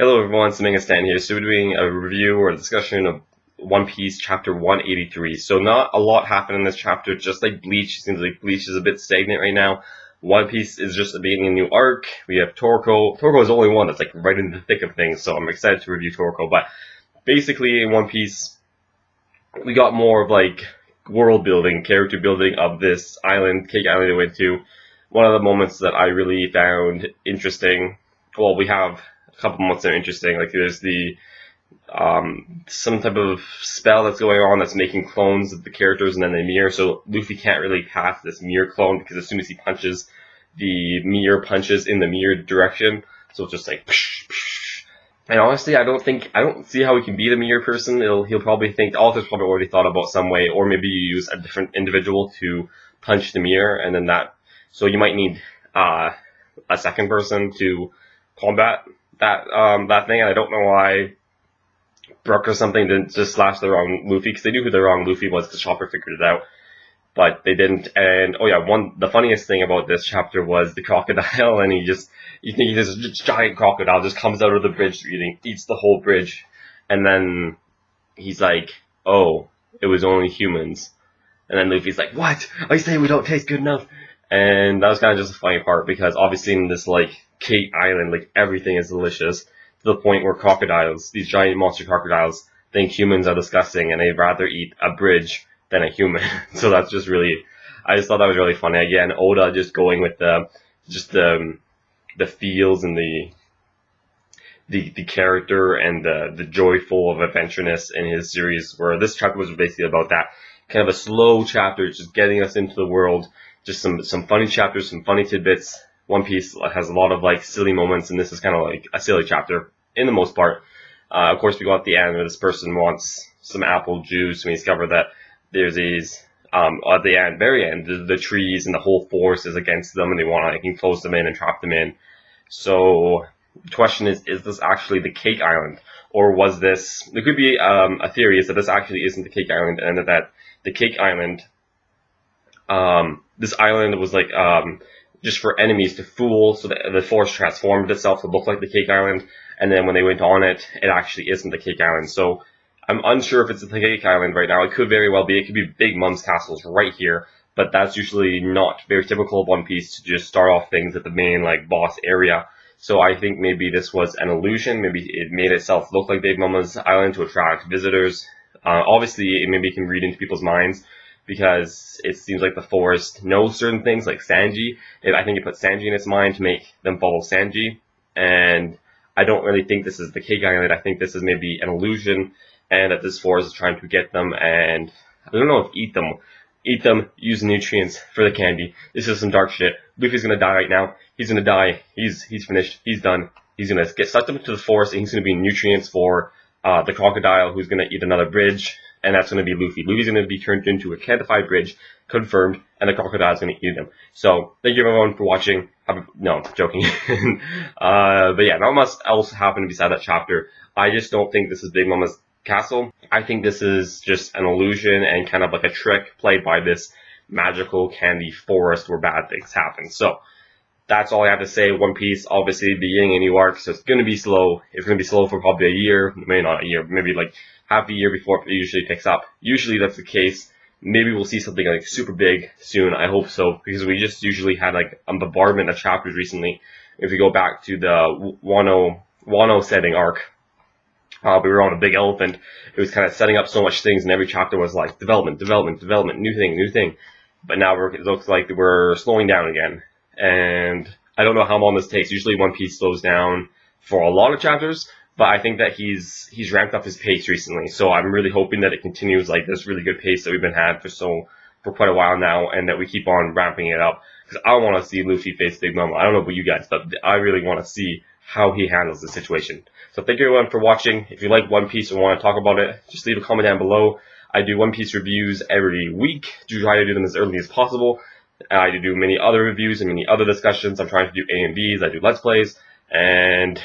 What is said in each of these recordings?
Hello everyone, it's TheMangaStand here. So we're doing a review or a discussion of One Piece chapter 183. So not a lot happened in this chapter, just like Bleach. It seems like Bleach is a bit stagnant right now. One Piece is just beginning a new arc. We have Torko. Torko is the only one that's like right in the thick of things, so I'm excited to review Torko. But basically in One Piece, we got more of like world building, character building of this island, Cake Island they went to. One of the moments that I really found interesting, well, we have a couple moments that are interesting, like there's the some type of spell that's going on that's making clones of the characters and then they mirror, so Luffy can't really pass this mirror clone because as soon as he punches, the mirror punches in the mirror direction, so it's just like psh, psh. And honestly, I don't see how he can beat a mirror person. He'll probably think, authors probably already thought about some way, or maybe you use a different individual to punch the mirror, and then so you might need a second person to combat that thing. And I don't know why Brook or something didn't just slash the wrong Luffy, because they knew who the wrong Luffy was because Chopper figured it out, but they didn't. And oh yeah, the funniest thing about this chapter was the crocodile, and you think this giant crocodile just comes out of the bridge eats the whole bridge, and then he's like, oh, it was only humans, and then Luffy's like, what? I say we don't taste good enough. And that was kind of just a funny part, because obviously in this like Cake Island, like everything is delicious, to the point where crocodiles, these giant monster crocodiles, think humans are disgusting and they'd rather eat a bridge than a human. So that's just really, I just thought that was really funny. Again, Oda just going with the feels and the character and the joyful of adventureness in his series, where this chapter was basically about that. Kind of a slow chapter, just getting us into the world, just some funny chapters, some funny tidbits. One Piece has a lot of like silly moments, and this is kind of like a silly chapter in the most part. Of course, we go at the end where this person wants some apple juice, and we discover that there's these at the end, very end, the trees and the whole forest is against them, and they want to like enclose them in and trap them in. So the question is this actually the Cake Island, or was this? There could be a theory is that this actually isn't the Cake Island, and that the Cake Island, this island was like just for enemies to fool, so that the forest transformed itself to look like the Cake Island, and then when they went on it, it actually isn't the Cake Island. So I'm unsure if it's the Cake Island right now. It could very well be. It could be Big Mom's castles right here, but that's usually not very typical of One Piece to just start off things at the main like boss area. So I think maybe this was an illusion. Maybe it made itself look like Big Mama's island to attract visitors. Obviously, it maybe can read into people's minds, because it seems like the forest knows certain things, like Sanji. I think it put Sanji in its mind to make them follow Sanji. And I don't really think this is the Cake Island. I think this is maybe an illusion, and that this forest is trying to get them, and I don't know if eat them, use nutrients for the candy. This is some dark shit. Luffy's gonna die right now. He's gonna die. He's finished. He's done. He's gonna get sucked up into the forest, and he's gonna be nutrients for the crocodile, who's gonna eat another bridge. And that's going to be Luffy. Luffy's going to be turned into a cantified bridge, confirmed, and the crocodile's going to eat him. So, thank you everyone for watching. No, joking. But yeah, not much else happened beside that chapter. I just don't think this is Big Mama's castle. I think this is just an illusion and kind of like a trick played by this magical candy forest where bad things happen. So, that's all I have to say. One Piece, obviously, beginning a new arc, so it's going to be slow. It's going to be slow for probably a year, maybe not a year, maybe like half a year before it usually picks up. Usually that's the case. Maybe we'll see something like super big soon. I hope so, because we just usually had like a bombardment of chapters recently. If we go back to the Wano setting arc, we were on a big elephant. It was kind of setting up so much things, and every chapter was like development, new thing. But now it looks like we're slowing down again. And I don't know how long this takes. Usually One Piece slows down for a lot of chapters, but I think that he's ramped up his pace recently. So I'm really hoping that it continues like this really good pace that we've been had for quite a while now, and that we keep on ramping it up. Because I want to see Luffy face Big Mama. I don't know about you guys, but I really want to see how he handles the situation. So thank you everyone for watching. If you like One Piece and want to talk about it, just leave a comment down below. I do One Piece reviews every week. Do try to do them as early as possible. I do many other reviews and many other discussions. I'm trying to do A and Bs. I do Let's Plays, and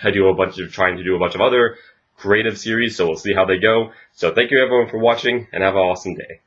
I do trying to do a bunch of other creative series, so we'll see how they go. So thank you everyone for watching, and have an awesome day.